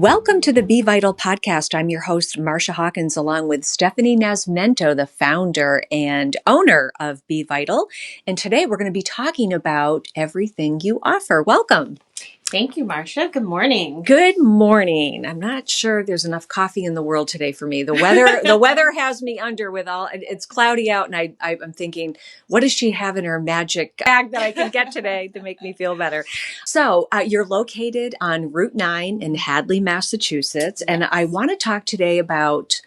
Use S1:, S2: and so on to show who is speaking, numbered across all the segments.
S1: Welcome to the Be Vital podcast. I'm your host, Marcia Hawkins, along with Stephanie Nascimento, the founder and owner of Be Vital. And today we're going to be talking about everything you offer. Welcome.
S2: Thank you, Marcia. Good morning.
S1: Good morning. I'm not sure there's enough coffee in the world today for me. The weather has me under with all, it's cloudy out, and I'm thinking, what does she have in her magic bag that I can get today to make me feel better? So you're located on Route 9 in Hadley, Massachusetts, and I want to talk today about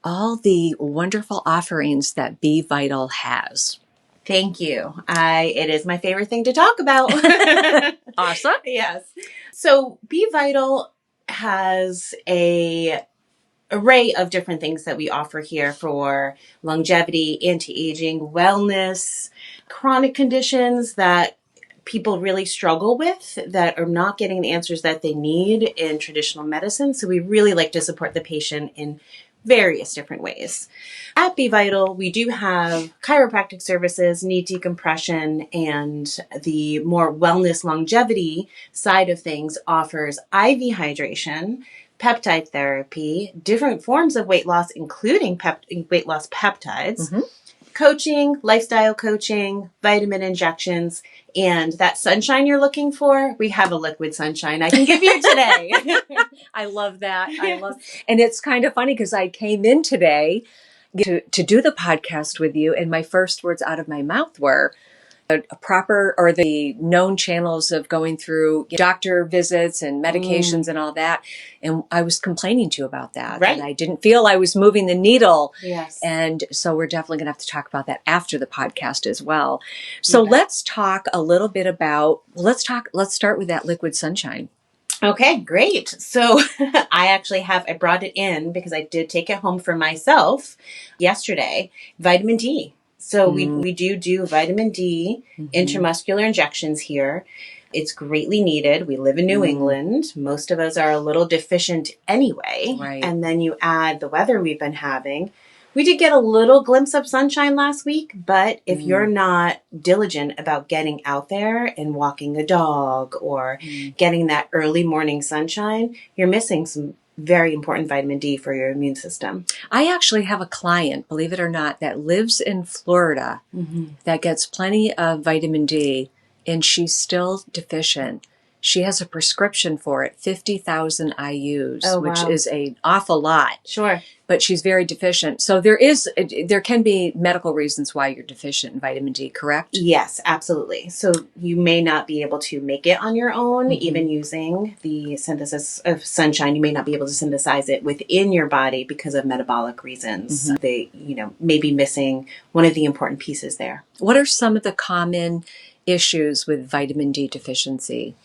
S1: all the wonderful offerings that Be Vital has.
S2: Thank you. It is my favorite thing to talk about.
S1: Awesome.
S2: Yes. So Be Vital has an array of different things that we offer here for longevity, anti-aging, wellness, chronic conditions that people really struggle with that are not getting the answers that they need in traditional medicine. So we really like to support the patient in various different ways. At Be Vital, we do have chiropractic services, knee decompression, and the more wellness longevity side of things offers IV hydration, peptide therapy, different forms of weight loss, including weight loss peptides, coaching, lifestyle coaching, vitamin injections, and that sunshine you're looking for, we have a liquid sunshine I can give you today.
S1: I love that. And it's kind of funny because I came in today to do the podcast with you, and my first words out of my mouth were a proper, or the known channels of going through doctor visits and medications and all that. And I was complaining to you about that.
S2: Right.
S1: And I didn't feel I was moving the needle.
S2: Yes.
S1: And so we're definitely going to have to talk about that after the podcast as well. So let's talk a little bit about, let's start with that liquid sunshine.
S2: Okay, great. So I brought it in because I did take it home for myself yesterday, vitamin D. So we do vitamin D intramuscular injections here. It's greatly needed. We live in New England. Most of us are a little deficient anyway.
S1: Right.
S2: And then you add the weather we've been having. We did get a little glimpse of sunshine last week, but if you're not diligent about getting out there and walking a dog or getting that early morning sunshine, you're missing some very important vitamin D for your immune system.
S1: I actually have a client, believe it or not, that lives in Florida that gets plenty of vitamin D, and she's still deficient. She has a prescription for it, 50,000 IUs, which is an awful lot.
S2: Sure.
S1: But she's very deficient. So there can be medical reasons why you're deficient in vitamin D, correct?
S2: Yes, absolutely. So you may not be able to make it on your own, even using the synthesis of sunshine. You may not be able to synthesize it within your body because of metabolic reasons. They, may be missing one of the important pieces there.
S1: What are some of the common issues with vitamin D deficiency?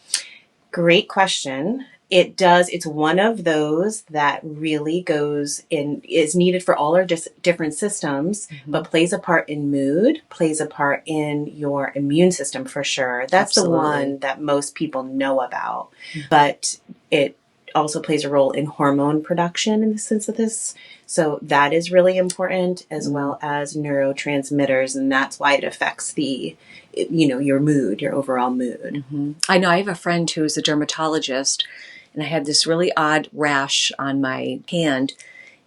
S2: Great question. It's one of those that really is needed for all our different systems, but plays a part in mood, plays a part in your immune system for sure. That's Absolutely. The one that most people know about, but it also plays a role in hormone production in the synthesis. So that is really important, as well as neurotransmitters. And that's why it affects your mood, your overall mood.
S1: I know I have a friend who's a dermatologist, and I had this really odd rash on my hand.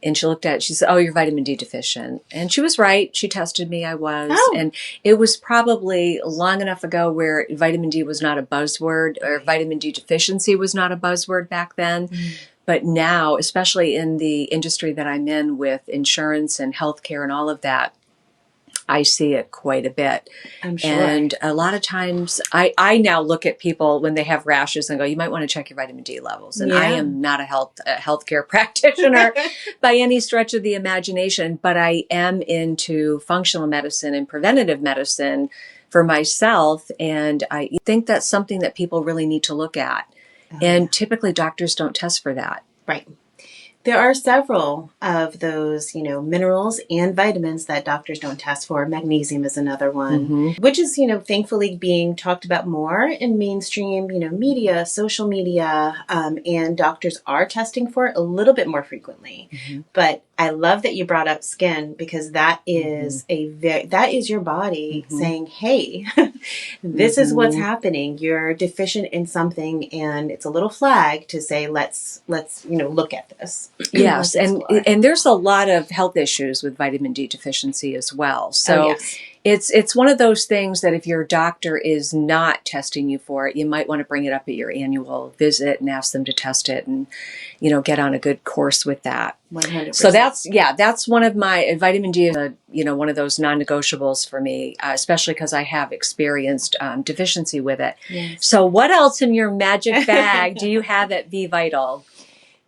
S1: And she looked at it, she said, "Oh, you're vitamin D deficient." And she was right. She tested me, I was. Oh. And it was probably long enough ago where vitamin D was not a buzzword, or vitamin D deficiency was not a buzzword back then. But now, especially in the industry that I'm in with insurance and healthcare and all of that, I see it quite a bit.
S2: I'm sure.
S1: And a lot of times I now look at people when they have rashes and go, you might want to check your vitamin D levels. And I am not a healthcare practitioner by any stretch of the imagination, but I am into functional medicine and preventative medicine for myself. And I think that's something that people really need to look at. And typically doctors don't test for that.
S2: Right. There are several of those, minerals and vitamins that doctors don't test for. Magnesium is another one, which is, thankfully being talked about more in mainstream, media, social media, and doctors are testing for it a little bit more frequently. But I love that you brought up skin, because that is that is your body saying, hey, this is what's happening. You're deficient in something, and it's a little flag to say, let's look at this.
S1: Yes, and there's a lot of health issues with vitamin D deficiency as well. So it's one of those things that if your doctor is not testing you for it, you might want to bring it up at your annual visit and ask them to test it and, get on a good course with that.
S2: 100%.
S1: So that's one of my, vitamin D is one of those non-negotiables for me, especially because I have experienced deficiency with it.
S2: Yes.
S1: So what else in your magic bag do you have at Be Vital?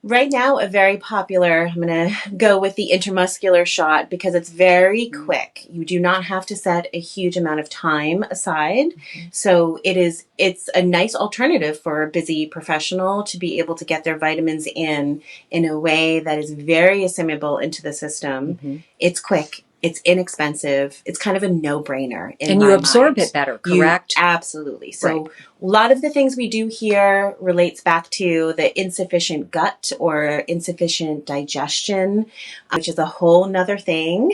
S2: Right now, a very popular, I'm going to go with the intramuscular shot because it's very quick. You do not have to set a huge amount of time aside. So it's a nice alternative for a busy professional to be able to get their vitamins in a way that is very assimilable into the system. It's quick. It's inexpensive. It's kind of a no-brainer.
S1: And you absorb it better, correct?
S2: Absolutely. So a lot of the things we do here relates back to the insufficient gut or insufficient digestion, which is a whole nother thing.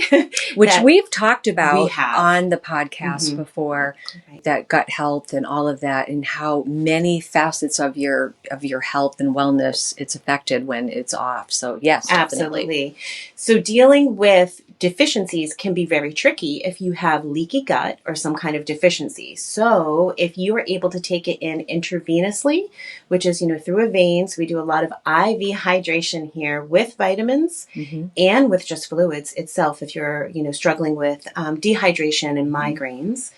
S1: Which we've talked about on the podcast before, that gut health and all of that, and how many facets of your health and wellness it's affected when it's off. So yes,
S2: absolutely.
S1: Definitely.
S2: So dealing with deficiencies can be very tricky if you have leaky gut or some kind of deficiency. So if you are able to take it in intravenously, which is, through a vein, so we do a lot of IV hydration here with vitamins and with just fluids itself if you're, struggling with dehydration and migraines.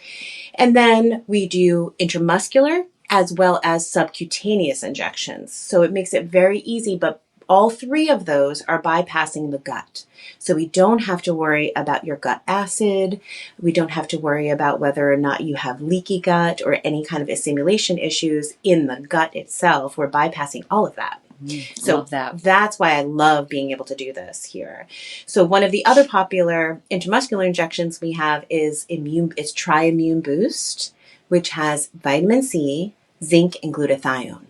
S2: And then we do intramuscular as well as subcutaneous injections. So it makes it very easy, but all three of those are bypassing the gut. So we don't have to worry about your gut acid. We don't have to worry about whether or not you have leaky gut or any kind of assimilation issues in the gut itself. We're bypassing all of that. So that's why I love being able to do this here. So one of the other popular intramuscular injections we have is Tri-Immune Boost, which has vitamin C, zinc, and glutathione.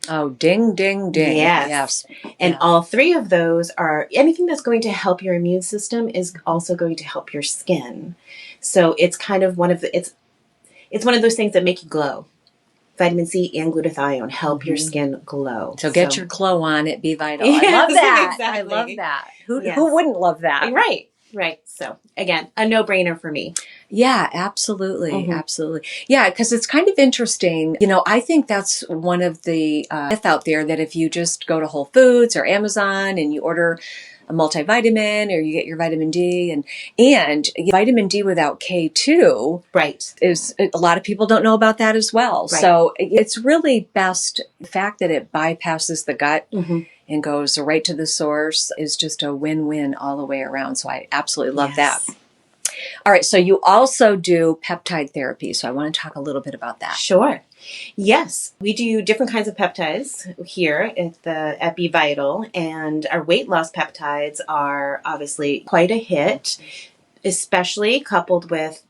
S1: Oh, ding, ding, ding.
S2: Yes. And all three of those are anything that's going to help your immune system is also going to help your skin. So it's kind of it's one of those things that make you glow. Vitamin C and glutathione help your skin glow.
S1: So get your glow on at Be Vital. I love that. Exactly. I love that. Who wouldn't love that?
S2: Right. So again, a no-brainer for me.
S1: Yeah, absolutely. Absolutely. Yeah, because it's kind of interesting. I think that's one of the myth out there that if you just go to Whole Foods or Amazon and you order a multivitamin or you get your vitamin D and vitamin D without K2 is a lot of people don't know about that as well. Right. So it's really best. The fact that it bypasses the gut and goes right to the source is just a win-win all the way around. So I absolutely love that. All right. So you also do peptide therapy. So I want to talk a little bit about that.
S2: Sure. Yes. We do different kinds of peptides here at Be Vital, and our weight loss peptides are obviously quite a hit, especially coupled with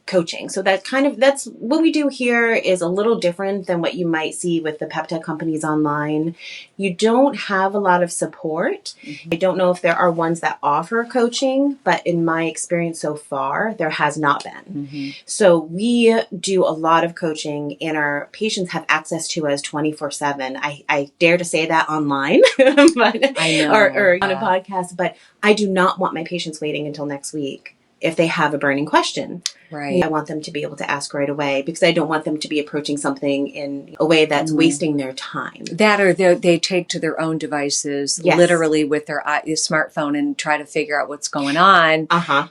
S2: coaching. So that's what we do here is a little different than what you might see with the peptide companies online. You don't have a lot of support. I don't know if there are ones that offer coaching, but in my experience so far, there has not been. So we do a lot of coaching and our patients have access to us 24/7. I dare to say that online, but
S1: I know.
S2: or on a podcast, but I do not want my patients waiting until next week if they have a burning question.
S1: Right.
S2: I want them to be able to ask right away because I don't want them to be approaching something in a way that's wasting their time.
S1: That or they take to their own devices, literally with their smartphone and try to figure out what's going on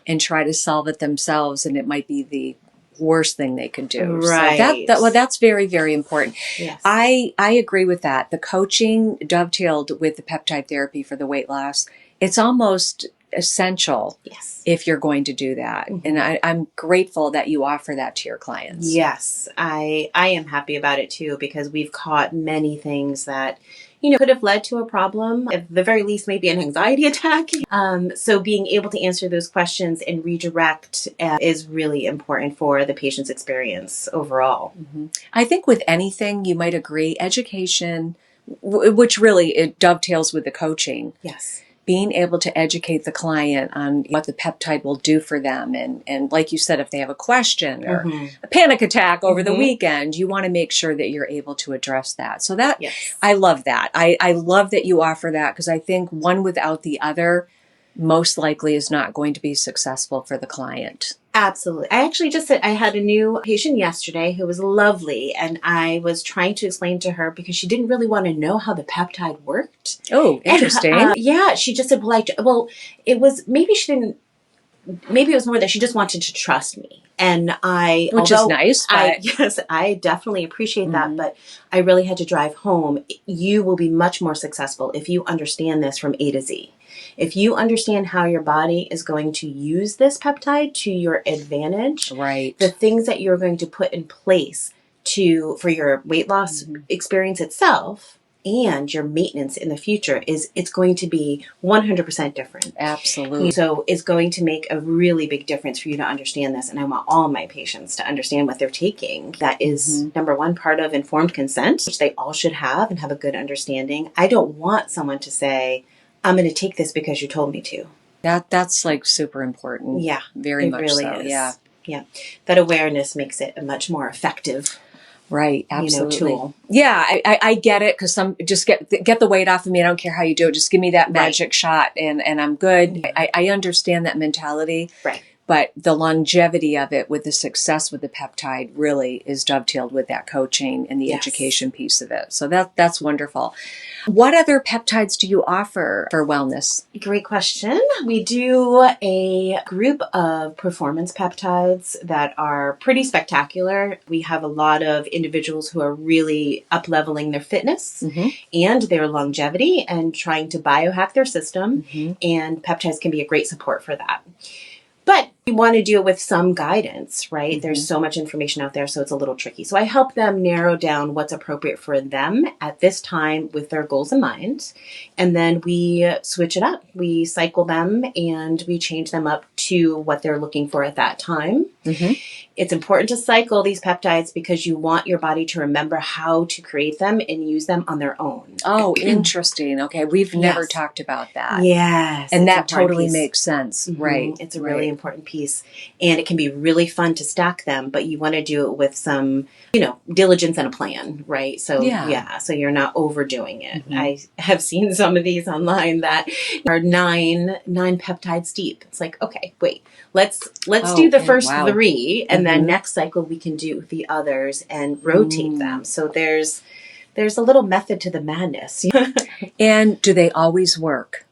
S1: and try to solve it themselves. And it might be the worst thing they could do.
S2: Right.
S1: So that's very, very important.
S2: Yes.
S1: I agree with that. The coaching dovetailed with the peptide therapy for the weight loss. It's almost essential if you're going to do that. And I'm grateful that you offer that to your clients.
S2: Yes, I am happy about it too, because we've caught many things that, could have led to a problem, at the very least, maybe an anxiety attack. So being able to answer those questions and redirect is really important for the patient's experience overall.
S1: I think with anything, you might agree, education, which really it dovetails with the coaching.
S2: Yes.
S1: being able to educate the client on what the peptide will do for them. And like you said, if they have a question or a panic attack over the weekend, you want to make sure that you're able to address that. So that, I love that. I love that you offer that, because I think one without the other most likely is not going to be successful for the client.
S2: Absolutely. I actually just said I had a new patient yesterday who was lovely, and I was trying to explain to her because she didn't really want to know how the peptide worked.
S1: Oh, interesting.
S2: And, she just said, it was, maybe it was more that she just wanted to trust me. And
S1: which is nice. But...
S2: yes, I definitely appreciate that. But I really had to drive home. You will be much more successful if you understand this from A to Z. If you understand how your body is going to use this peptide to your advantage,
S1: right?
S2: The things that you're going to put in place for your weight loss experience itself and your maintenance in the future, it's going to be 100% different.
S1: Absolutely.
S2: So it's going to make a really big difference for you to understand this. And I want all my patients to understand what they're taking. That is number one, part of informed consent, which they all should have and have a good understanding. I don't want someone to say, I'm going to take this because you told me to.
S1: That's like super important.
S2: Yeah.
S1: Very much
S2: really
S1: so.
S2: Is.
S1: Yeah.
S2: Yeah. That awareness makes it a much more effective
S1: absolutely.
S2: Tool.
S1: Yeah, I get it, because some just get the weight off of me. I don't care how you do it. Just give me that magic shot and I'm good. Yeah. I understand that mentality.
S2: Right.
S1: But the longevity of it with the success with the peptide really is dovetailed with that coaching and the education piece of it. So that's wonderful. What other peptides do you offer for wellness?
S2: Great question. We do a group of performance peptides that are pretty spectacular. We have a lot of individuals who are really up-leveling their fitness and their longevity and trying to biohack their system. And peptides can be a great support for that. But you want to do it with some guidance, right? There's so much information out there, so it's a little tricky. So I help them narrow down what's appropriate for them at this time with their goals in mind. And then we switch it up. We cycle them and we change them up to what they're looking for at that time. It's important to cycle these peptides because you want your body to remember how to create them and use them on their own.
S1: Oh, interesting. Okay. We've never talked about that.
S2: Yes.
S1: And that totally makes sense. Right.
S2: It's a really important piece. And it can be really fun to stack them, but you want to do it with some, diligence and a plan, right? So so you're not overdoing it. I have seen some of these online that are nine peptides deep. It's like, okay, wait, let's do the first 3, and then next cycle we can do the others and rotate them. So there's a little method to the madness.
S1: And do they always work?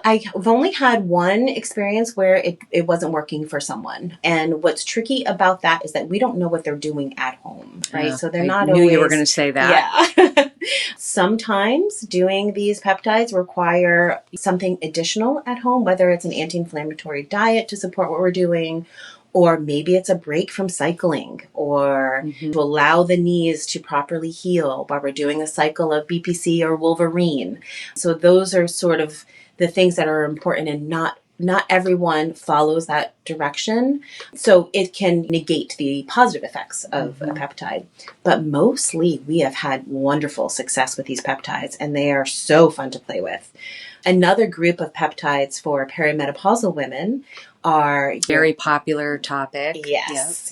S2: I've only had one experience where it wasn't working for someone. And what's tricky about that is that we don't know what they're doing at home, right? So they're not always... I knew
S1: you were going to say that.
S2: Yeah. Sometimes doing these peptides require something additional at home, whether it's an anti-inflammatory diet to support what we're doing, or maybe it's a break from cycling, or to allow the knees to properly heal while we're doing a cycle of BPC or Wolverine. So those are sort of the things that are important, and not everyone follows that direction. So it can negate the positive effects of a peptide. But mostly we have had wonderful success with these peptides, and they are so fun to play with. Another group of peptides for perimenopausal women are...
S1: Very popular topic.
S2: Yes.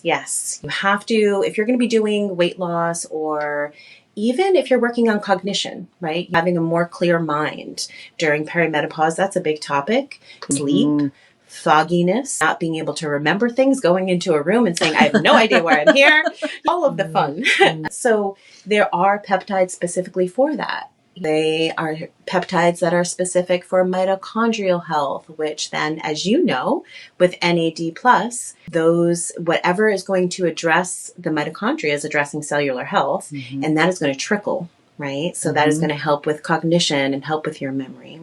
S2: You have to, if you're going to be doing weight loss, or even if you're working on cognition, right? Having a more clear mind during perimenopause, that's a big topic. Sleep, fogginess, not being able to remember things, going into a room and saying, I have no idea where I'm here, all of the fun. So there are peptides specifically for that. They are peptides that are specific for mitochondrial health, which then, as you know, with NAD+, whatever is going to address the mitochondria is addressing cellular health, and that is going to trickle, right? So that is going to help with cognition and help with your memory.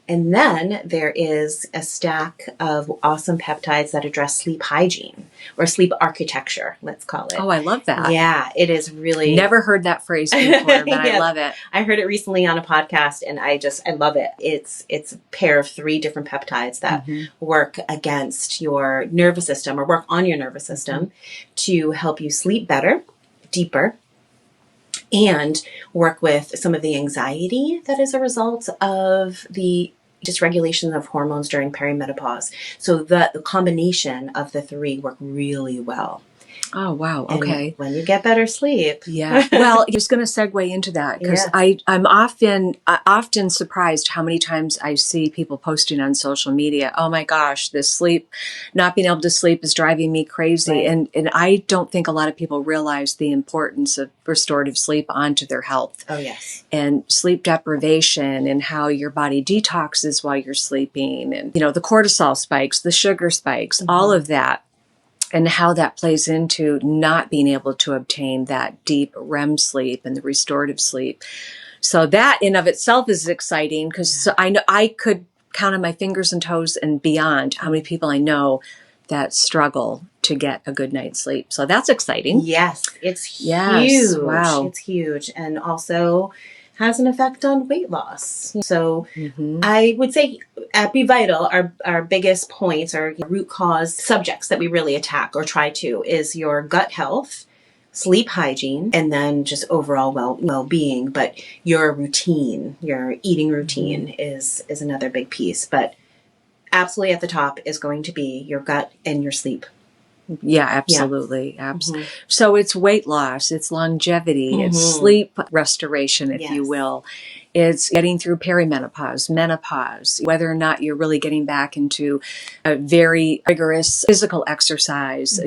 S2: And then there is a stack of awesome peptides that address sleep hygiene, or sleep architecture, let's call it.
S1: Oh, I love that.
S2: Yeah, it is really...
S1: Never heard that phrase before, but I love it.
S2: I heard it recently on a podcast, and I love it. It's a pair of 3 different peptides that work against your nervous system, or work on your nervous system to help you sleep better, deeper, and work with some of the anxiety that is a result of the dysregulation of hormones during perimenopause. So the combination of the three work really well.
S1: Oh, wow.
S2: And
S1: Okay.
S2: when you get better sleep.
S1: Yeah. Well, I was going to segue into that because
S2: Yeah.
S1: I'm often surprised how many times I see people posting on social media, oh my gosh, this sleep, not being able to sleep is driving me crazy.
S2: Right.
S1: And I don't think a lot of people realize the importance of restorative sleep onto their health.
S2: Oh, yes.
S1: And sleep deprivation and how your body detoxes while you're sleeping and, the cortisol spikes, the sugar spikes, all of that. And how that plays into not being able to obtain that deep REM sleep and the restorative sleep. So that in of itself is exciting because I know I could count on my fingers and toes and beyond how many people I know that struggle to get a good night's sleep. So that's exciting.
S2: Yes, it's
S1: Yes,
S2: huge.
S1: wow.
S2: It's huge. And also has an effect on weight loss. So I would say at Be Vital, our biggest points or root cause subjects that we really attack or try to is your gut health, sleep hygiene, and then just overall well-being. But your routine, your eating routine is another big piece. But absolutely at the top is going to be your gut and your sleep.
S1: Yeah, absolutely. So it's weight loss, it's longevity, it's sleep restoration, if you will. It's getting through perimenopause, menopause, whether or not you're really getting back into a very rigorous physical exercise.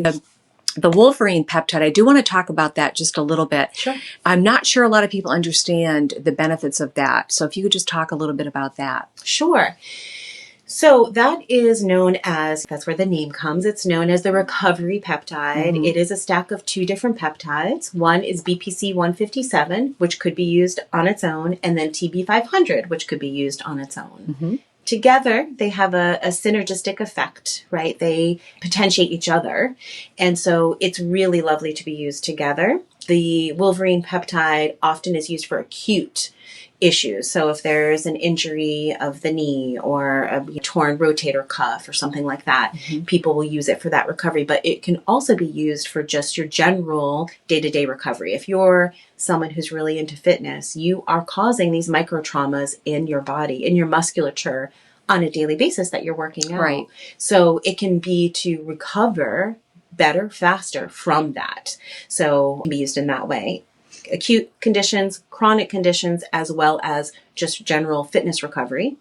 S1: The Wolverine peptide, I do want to talk about that just a little bit.
S2: Sure.
S1: I'm not sure a lot of people understand the benefits of that. So if you could just talk a little bit about that.
S2: Sure. So that is known as, that's where the name comes, it's known as the recovery peptide. It is a stack of two different peptides. One is BPC 157, which could be used on its own, and then TB 500, which could be used on its own. Together, they have a synergistic effect, right? They potentiate each other. And so it's really lovely to be used together. The Wolverine peptide often is used for acute issues. So if there's an injury of the knee or a torn rotator cuff or something like that, people will use it for that recovery. But it can also be used for just your general day-to-day recovery. If you're someone who's really into fitness, you are causing these micro traumas in your body, in your musculature on a daily basis that you're working out.
S1: Right.
S2: So it can be to recover better, faster from that. So it can be used in that way. Acute conditions, chronic conditions, as well as just general fitness recovery.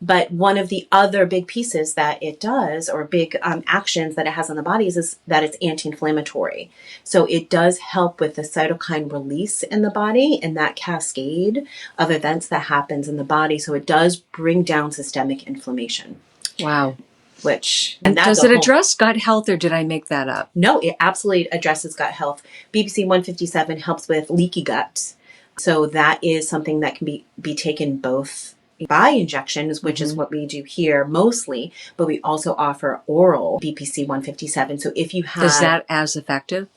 S2: But one of the other big pieces that it does, or big actions that it has on the body is that it's anti-inflammatory. So it does help with the cytokine release in the body and that cascade of events that happens in the body. So it does bring down systemic inflammation.
S1: Wow.
S2: Does
S1: it address gut health, or did I make that up?
S2: No, it absolutely addresses gut health. BBC 157 helps with leaky gut. So that is something that can be taken both by injections, which is what we do here mostly, but we also offer oral BPC 157. So if you have...
S1: Is that as effective?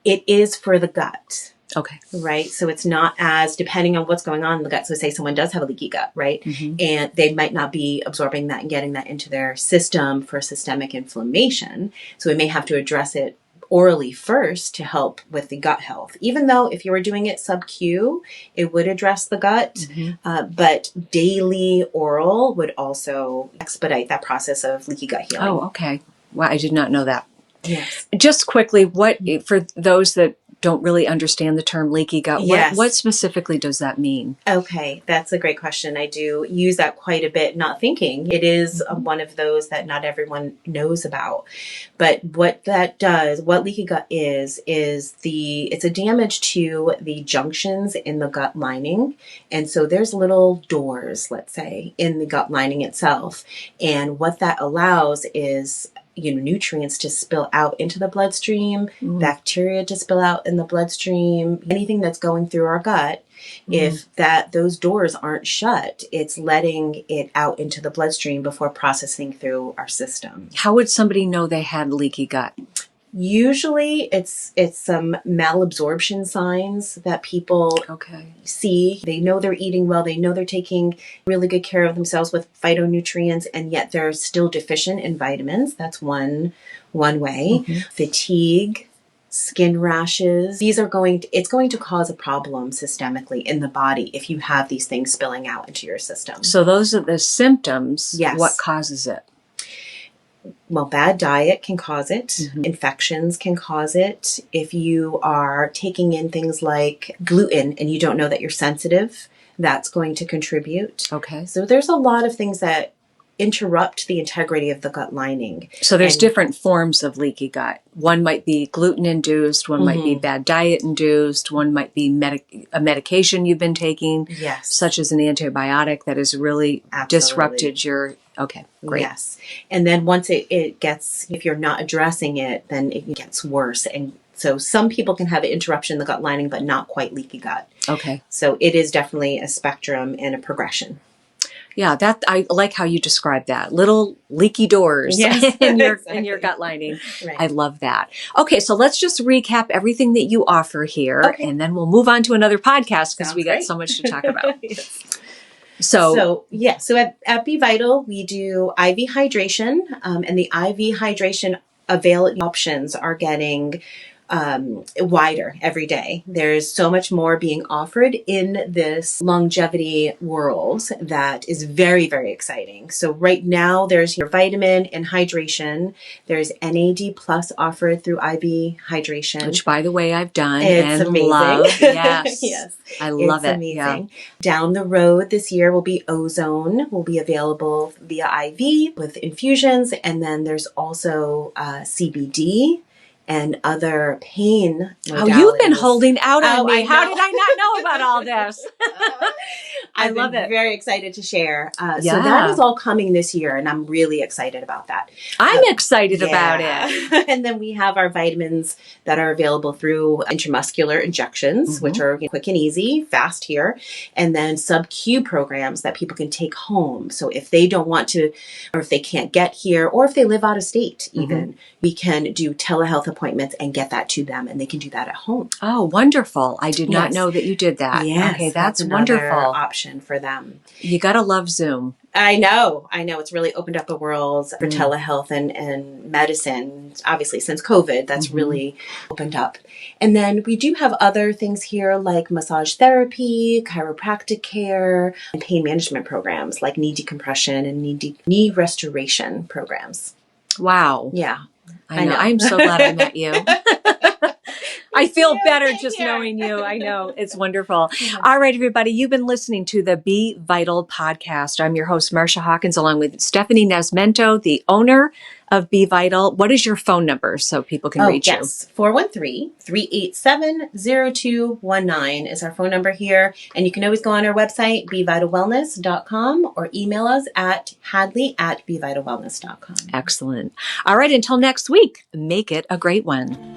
S2: It is for the gut.
S1: Okay.
S2: Right. So it's not as, depending on what's going on in the gut. So say someone does have a leaky gut, right? And they might not be absorbing that and getting that into their system for systemic inflammation. So we may have to address it orally first to help with the gut health. Even though if you were doing it sub-Q, it would address the gut, but daily oral would also expedite that process of leaky gut healing.
S1: Oh, okay. Well, I did not know that.
S2: Yes.
S1: Just quickly, for those that don't really understand the term leaky gut, what specifically does that mean?
S2: Okay, that's a great question. I do use that quite a bit, not thinking. It is one of those that not everyone knows about. But what that does, what leaky gut is it's a damage to the junctions in the gut lining. And so there's little doors, let's say, in the gut lining itself. And what that allows is nutrients to spill out into the bloodstream, bacteria to spill out in the bloodstream, anything that's going through our gut. If those doors aren't shut, it's letting it out into the bloodstream before processing through our system.
S1: How would somebody know they had leaky gut?
S2: Usually it's some malabsorption signs that people see. They know they're eating well. They know they're taking really good care of themselves with phytonutrients, and yet they're still deficient in vitamins. That's one way. Fatigue, skin rashes. It's going to cause a problem systemically in the body if you have these things spilling out into your system.
S1: So those are the symptoms.
S2: Yes.
S1: What causes it?
S2: Well, bad diet can cause it.
S1: Mm-hmm.
S2: Infections can cause it. If you are taking in things like gluten and you don't know that you're sensitive, that's going to contribute.
S1: Okay.
S2: So there's a lot of things that interrupt the integrity of the gut lining.
S1: So there's different forms of leaky gut. One might be gluten-induced, one might be bad diet-induced, one might be a medication you've been taking,
S2: Yes.
S1: such as an antibiotic that has really disrupted your... Okay, great.
S2: Yes. And then once it gets, if you're not addressing it, then it gets worse. And so some people can have an interruption in the gut lining, but not quite leaky gut.
S1: Okay.
S2: So it is definitely a spectrum and a progression.
S1: Yeah, that I like how you described that. Little leaky doors
S2: Yes,
S1: in your
S2: exactly.
S1: gut lining.
S2: Right.
S1: I love that. Okay, so let's just recap everything that you offer here, and then we'll move on to another podcast because we got so much to talk about.
S2: Yes.
S1: So
S2: at Be Vital, we do IV hydration, and the IV hydration available options are getting wider every day. There's so much more being offered in this longevity world that is very, very exciting. So right now there's your vitamin and hydration. There's NAD plus offered through IV hydration.
S1: which, by the way, I've done
S2: It's
S1: and
S2: amazing.
S1: love. Yes.
S2: Yes.
S1: I love
S2: It's
S1: it.
S2: amazing.
S1: Yeah.
S2: Down the road this year will be ozone, will be available via IV with infusions. And then there's also CBD and other pain modalities.
S1: Oh, you've been holding out on me.
S2: I
S1: How
S2: know.
S1: did I not know about all this? I love it.
S2: Very excited to share. So
S1: Yeah.
S2: that is all coming this year, and I'm really excited about that.
S1: I'm excited about it.
S2: And then we have our vitamins that are available through intramuscular injections, which are quick and easy, fast here. And then sub-Q programs that people can take home. So if they don't want to, or if they can't get here, or if they live out of state even, we can do telehealth appointments and get that to them, and they can do that at home.
S1: Oh, wonderful. I did not
S2: Yes.
S1: know that you did that.
S2: Yes,
S1: Okay, that's
S2: another
S1: wonderful.
S2: option for them.
S1: You got to love Zoom.
S2: I know. It's really opened up a world for telehealth and medicine. Obviously, since COVID, that's really opened up. And then we do have other things here like massage therapy, chiropractic care, and pain management programs like knee decompression and knee restoration programs.
S1: Wow.
S2: Yeah.
S1: I know. I'm so glad I met you. I feel better
S2: Thank
S1: just
S2: you.
S1: knowing you. I know. It's wonderful. All right, everybody. You've been listening to the Be Vital podcast. I'm your host, Marcia Hawkins, along with Stephanie Nascimento, the owner of Be Vital. What is your phone number so people can reach you?
S2: 413-387-0219 is our phone number here. And you can always go on our website, bevitalwellness.com, or email us at hadley@bevitalwellness.com.
S1: Excellent. All right. Until next week, make it a great one.